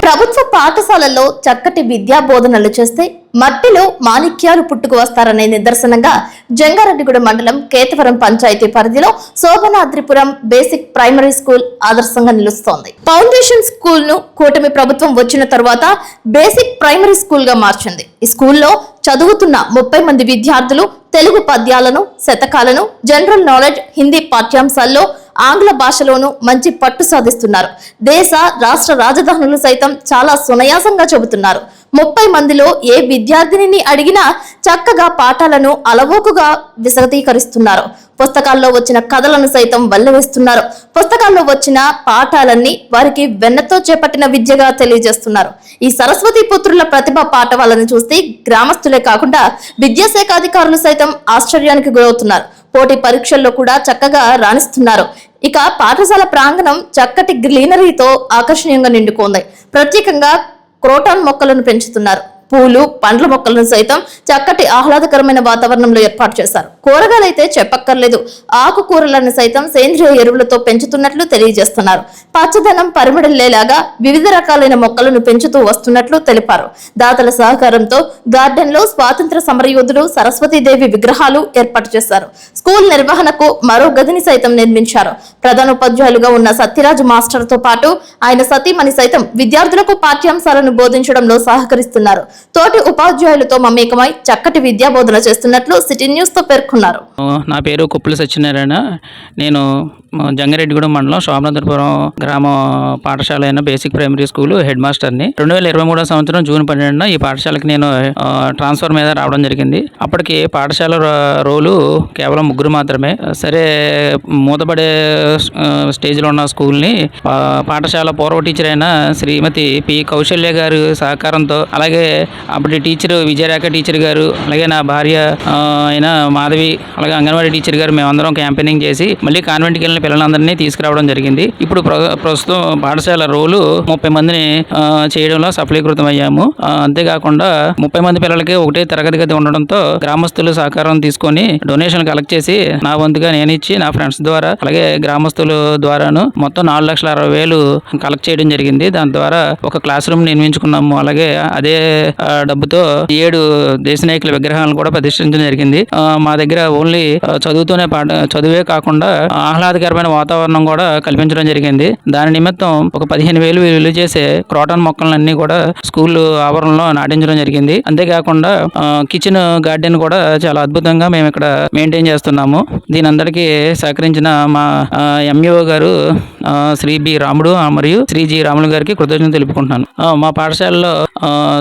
ప్రభుత్వ పాఠశాలల్లో చక్కటి విద్యా బోధనలు చేస్తే మట్టిలో మాణిక్యాలు పుట్టుకు వస్తారనే నిదర్శనంగా జంగారెడ్డిగూడెం మండలం కేతవరం పంచాయతీ పరిధిలో శోభనాద్రిపురం బేసిక్ ప్రైమరీ స్కూల్ ఆదర్శంగా నిలుస్తోంది. ఫౌండేషన్ స్కూల్ ను కూటమి ప్రభుత్వం వచ్చిన తర్వాత బేసిక్ ప్రైమరీ స్కూల్ గా మార్చింది. ఈ స్కూల్లో చదువుతున్న 30 మంది విద్యార్థులు తెలుగు పద్యాలను, శతకాలను, జనరల్ నాలెడ్జ్, హిందీ పాఠ్యాంశాల్లో ఆంగ్ల భాషలోనూ మంచి పట్టు సాధిస్తున్నారు. దేశ రాష్ట్ర రాజధానులు సైతం చాలా సునాయాసంగా చెబుతున్నారు. 30 మందిలో ఏ విద్యార్థిని అడిగినా చక్కగా పాఠాలను అలవోకుగా విశదీకరిస్తున్నారు. పుస్తకాల్లో వచ్చిన కథలను సైతం వల్లవేస్తున్నారు. పుస్తకాల్లో వచ్చిన పాఠాలన్నీ వారికి వెన్నతో చేపట్టిన విద్యగా తెలియజేస్తున్నారు. ఈ సరస్వతి పుత్రుల ప్రతిభ పాఠవాలను చూస్తే గ్రామస్తులే కాకుండా విద్యాశాఖ అధికారులు సైతం ఆశ్చర్యానికి గురవుతున్నారు. పోటీ పరీక్షల్లో కూడా చక్కగా రాణిస్తున్నారు. ఇక పాఠశాల ప్రాంగణం చక్కటి గ్రీనరీతో ఆకర్షణీయంగా నిండుకుంది. ప్రత్యేకంగా క్రోటాన్ మొక్కలను పెంచుతున్నారు. పూలు, పండ్ల మొక్కలను సైతం చక్కటి ఆహ్లాదకరమైన వాతావరణంలో ఏర్పాటు చేశారు. కూరగాయలైతే చెప్పక్కర్లేదు. ఆకుకూరలను సైతం సేంద్రియ ఎరువులతో పెంచుతున్నట్లు తెలియజేస్తున్నారు. పచ్చదనం పరిమళిల్లేలాగా వివిధ రకాలైన మొక్కలను పెంచుతూ వస్తున్నట్లు తెలిపారు. దాతల సహకారంతో గార్డెన్ లో స్వాతంత్ర సమరయోధుడు సరస్వతీదేవి విగ్రహాలు ఏర్పాటు చేశారు. స్కూల్ నిర్వహణకు మరో గదిని సైతం నిర్మించారు. ప్రధానోపాధ్యాయులుగా ఉన్న సత్యరాజు మాస్టర్ తో పాటు ఆయన సతీమణి సైతం విద్యార్థులకు పాఠ్యాంశాలను బోధించడంలో సహకరిస్తున్నారు. తోటి ఉపాధ్యాయులతో మమేకమై చక్కటి విద్యా బోధన చేస్తున్నట్లు సిటీ న్యూస్ తో పేర్కొన్నారు. నా పేరు కుప్పల సత్యనారాయణ. నేను జంగారెడ్డిగూడెం మండలం శోభనాద్రిపురం గ్రామ పాఠశాల అయిన బేసిక్ ప్రైమరీ స్కూల్ హెడ్ మాస్టర్ని. 2023 సంవత్సరం జూన్ 12న ఈ పాఠశాలకి నేను ట్రాన్స్ఫర్ మీద రావడం జరిగింది. అప్పటికి పాఠశాల రోలు కేవలం 3 మాత్రమే. సరే, మూతపడే స్టేజ్లో ఉన్న స్కూల్ని పాఠశాల పూర్వ టీచర్ అయిన శ్రీమతి పి కౌశల్య గారు సహకారంతో, అలాగే అప్పటి టీచర్ విజయరేఖ టీచర్ గారు, అలాగే నా భార్య అయిన మాధవి, అలాగే అంగన్వాడీ టీచర్ గారు మేమందరం క్యాంపెయినింగ్ చేసి మళ్ళీ కాన్వెంట్కి వెళ్ళిన పిల్లలందరినీ తీసుకురావడం జరిగింది. ఇప్పుడు ప్రస్తుతం పాఠశాల రోలు 30 మందిని చేయడంలో సఫలీకృతం అయ్యాము. అంతేకాకుండా 30 మంది పిల్లలకి ఒకటే తరగతి గది ఉండడంతో గ్రామస్తుల సహకారం తీసుకొని డొనేషన్ కలెక్ట్ చేసి నా వంతుగా నేను ఇచ్చి నా ఫ్రెండ్స్ ద్వారా అలాగే గ్రామస్తుల ద్వారాను మొత్తం 4,60,000 కలెక్ట్ చేయడం జరిగింది. దాని ద్వారా ఒక క్లాస్ రూమ్ నిర్మించుకున్నాము. అలాగే అదే డబ్బుతో 7 దేశ నాయకుల విగ్రహాలను కూడా ప్రతిష్ఠించడం జరిగింది. మా దగ్గర ఓన్లీ చదువే కాకుండా ఆహ్లాదకరమైన వాతావరణం కూడా కల్పించడం జరిగింది. దాని నిమిత్తం ఒక 15,000 విలువ చేసే క్రోటాన్ మొక్కలన్నీ కూడా స్కూల్ ఆవరణలో నాటించడం జరిగింది. అంతేకాకుండా కిచెన్ గార్డెన్ కూడా చాలా అద్భుతంగా మేము ఇక్కడ మెయింటైన్ చేస్తున్నాము. దీని అందరికీ సహకరించిన మా ఎంఈఓ గారు శ్రీ బి రాముడు మరియు శ్రీ జి రాములు గారికి కృతజ్ఞతలు తెలుపుకుంటున్నాను. మా పాఠశాలలో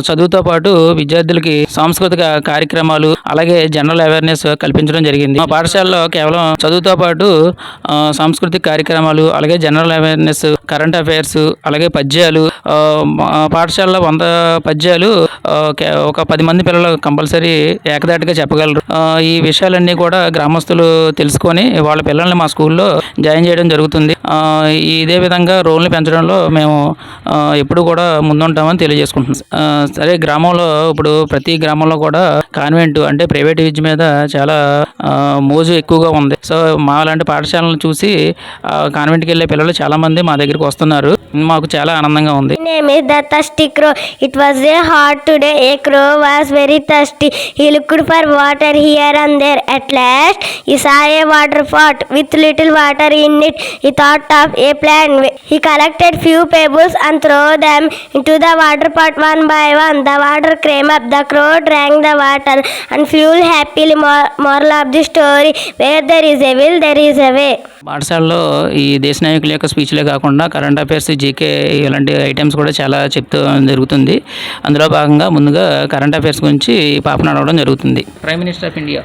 చదువుతో పాటు విద్యార్థులకి సాంస్కృతిక కార్యక్రమాలు అలాగే జనరల్ అవేర్నెస్ కల్పించడం జరిగింది. మా పాఠశాలలో కేవలం చదువుతో పాటు సాంస్కృతిక కార్యక్రమాలు అలాగే జనరల్ అవేర్నెస్, కరెంట్ అఫైర్స్, అలాగే పద్యాలు, పాఠశాలలో 100 పద్యాలు ఒక 10 మంది పిల్లలు కంపల్సరీ ఏకదాటిగా చెప్పగలరు. ఈ విషయాలన్నీ కూడా గ్రామస్తులు తెలుసుకొని వాళ్ళ పిల్లల్ని మా స్కూల్లో జాయిన్ చేయడం జరుగుతుంది. ఇదే విధంగా రోల్ని పెంచడంలో మేము ఎప్పుడు కూడా ముందుంటామని తెలియజేసుకుంటున్నాం. సరే, గ్రామంలో ఇప్పుడు ప్రతి గ్రామంలో కూడా కాన్వెంట్ అంటే ప్రైవేట్ విద్య మీద చాలా మోజు ఎక్కువగా ఉంది. సో మా లాంటి పాఠశాలను చూసి కాన్వెంట్కి వెళ్ళే పిల్లలు చాలా మంది మా దగ్గరికి వస్తున్నారు. మాకు చాలా ఆనందంగా ఉంది. Name is the thirsty crow. It was a hot today. A crow was very thirsty. He looked for water here and there. At last he saw a water pot with little water in it. He thought of a plan. He collected few pebbles and threw them into the water pot one by one. The water came up. The crow drank the water and flew happily. Moral of the story: where there is a will, there is a way. పాఠశాలలో ఈ దేశ నాయకుల యొక్క స్పీచ్లే కాకుండా current affairs, GK ఇలాంటి items కూడా చాలా చెప్తూ జరుగుతుంది. అందులో భాగంగా ముందుగా కరెంట్ అఫైర్స్ గురించి పాపన అడగడం జరుగుతుంది. Prime minister of India.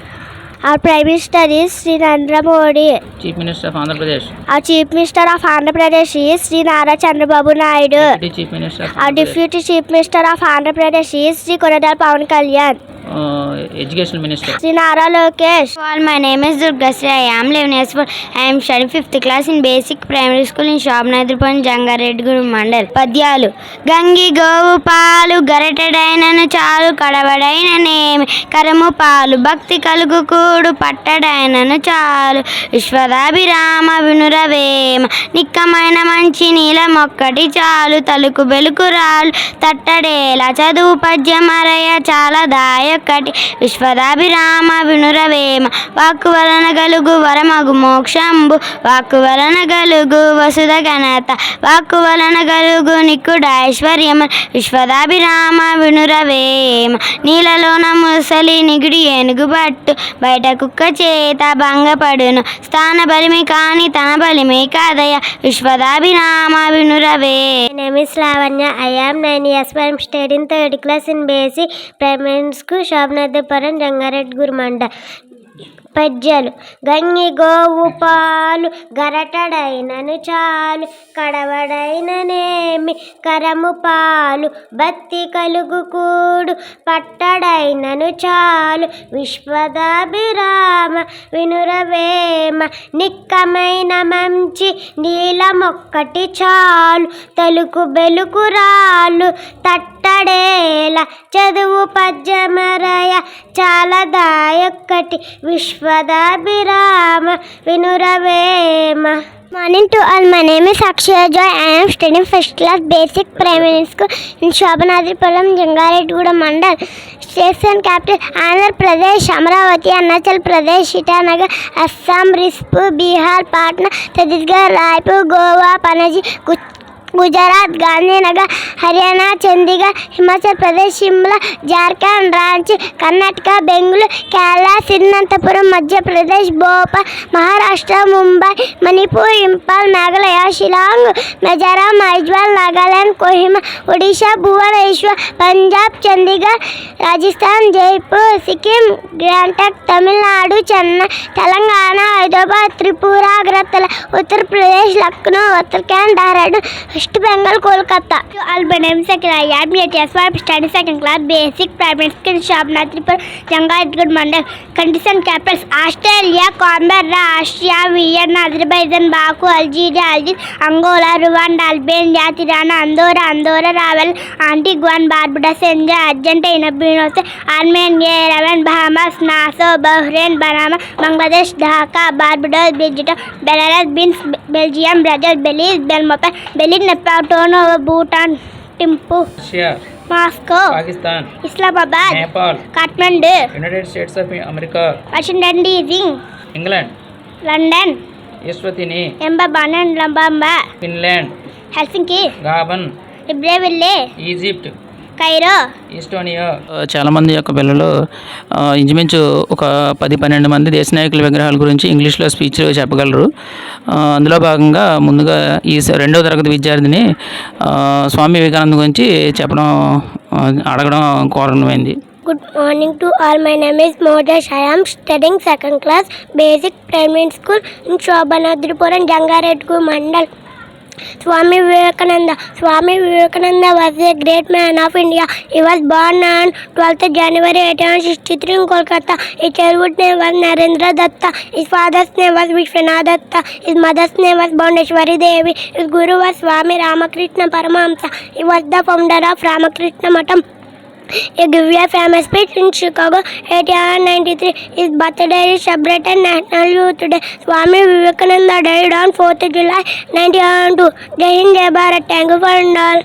Our Prime Minister is Sri Narendra Modi. Chief minister of Andhra Pradesh. Our Chief Minister of Andhra Pradesh is Sri Nara Chandrababu Naidu. Chief minister. Our Deputy Chief Minister of Andhra Pradesh is Sri Konadal Pawan Kalyan. Education minister? Sri Nara Lokesh. Well, my name is Durgasri. I am 11 years old. I am studying 5th class in basic primary school in Shobnadirpur, Jangaredguru Mandal. పద్యాలు. గంగి గోవు పాలు గరటడైనను చాలు కడవడైననేమి కరము పాలు భక్తి కలుగు కూడు పట్టడైనను చాలు విశ్వదాభిరామ వినురవేమ నిక్కమైన మంచి నీలమొక్కటి చాలు తలుకు బెలుకురాలు తట్టడేలా చదువు పద్యమరయ చాలా దాయొక్కటి విశ్వదాభిరామ వినురవేమ వాక్కు వలన గలుగు వరమగు మోక్షంబు వాక్కు వలన గలుగు వసుధ ఘనత వాక్కు వలన గలుగు నిక్కుడ ఐశ్వర్యము విశ్వదాభిరామ వినురవేమ నీలలోన ముసలి నిగుడి ఏనుగు పట్టు బయట కుక్క చేత భంగపడును స్థాన బలిమి కాని తన బలిమి కాదయ విశ్వదాభిరామ వినురవే. My name is Lavanya. I am 9 years old. I am studying 3rd class in basic primary school, Shobnadirpur, Jangaredguru Mandal. పద్యాలు. గంగి గోవు పాలు గరటడైనను చాలు కడవడైననేమి కరము పాలు భక్తి కలుగు కూడు పట్టడైనను చాలు విశ్వదాభిరామ వినురవేమ నిక్కమైన మంచి నీలమొక్కటి చాలు తలుకు బెలుకురాలు తట్టడేల చదువు పద్యమరయ చాలా దాయొక్కటి విశ్వదాభిరామ వినురవేమ. Morning to all. My name is Akshaya Joy. I am studying 1st class basic primary school in Shobnadirpuram, Jangaredguru Mandal. States and capital Andhra Pradesh, Amravati, Arunachal Pradesh, Itanagar, Assam, Rispur, Bihar, Patna, Chhattisgarh, Raipur, Goa, Panaji, Gujarat, Gandhinagar, Haryana, Chandigarh, Himachal Pradesh, Shimla, Jharkhand, Ranchi, Karnataka, Bengaluru, Kerala, Thiruvananthapuram, Madhya Pradesh, Bhopal, Maharashtra, Mumbai, Manipur, Imphal, Meghalaya, Shillong, Mizoram, Aizawl, Nagaland, Kohima, Odisha, Bhubaneswar, Punjab, Chandigarh, Rajasthan, Jaipur, Sikkim, Gangtok, Tamil Nadu, Chennai, Telangana, Hyderabad, Tripura, Agartala, Uttar Pradesh, Lucknow, Uttarakhand, Dehradun, West Bengal, Kolkata. All my name is Sakila. I am 8 years old. I am studying 2nd class basic primary school in Shobnadirpur, Jangaredguru Mandal. Countries and capitals Australia, Canberra, Austria, Vienna, Azerbaijan, Baku, Algeria, Angola, Rwanda, Albania, Tirana, Andorra, Ravel, Antigua and Barbuda, Senja, Argentina, Buenos Aires, Armenia, Yerevan, Bahamas, Nassau, Bahrain, Panama, Bangladesh, Dhaka, Barbados, Belgium, Belarus, Belgium, Brazil, Belize, Belmopan, Berlin, Nepal, Toronto, Bhutan, Thimphu, Russia, Moscow, Pakistan, Islamabad, Nepal, Kathmandu, United states of America, Washington DC, England, London, ఎస్వతిని, Mbabana, Lambamba, Finland, Helsinki, Gabon, Libreville, Egypt, Cairo. Estonia. చాలామంది యొక్క పిల్లలు ఇంచుమించు ఒక 10-12 మంది దేశ నాయకుల విగ్రహాల గురించి ఇంగ్లీష్లో స్పీచ్ చెప్పగలరు. అందులో భాగంగా ముందుగా ఈ 2వ తరగతి విద్యార్థిని స్వామి వివేకానంద గురించి చెప్పడం అడగడం కోరమైంది. Good morning to all. My name is Modesh. I am studying 2nd class basic primary school in Shobnadirpur, Jangaredguru Mandal. Swami Vivekananda was a great man of India. He was born on 12th January 1863 in Kolkata. His childhood name was Narendra Datta. His father's name was Vishwanath Datta. His mother's name was Bondeshwari Devi. His guru was Swami Ramakrishna Paramahamsa. He was the founder of Ramakrishna Matham. He gave a famous speech in Chicago 1893. His birthday is celebrated National Youth Day. Swami Vivekananda died on 4th July 1902. Jai Hind, Jai Bharat. Thank you for all.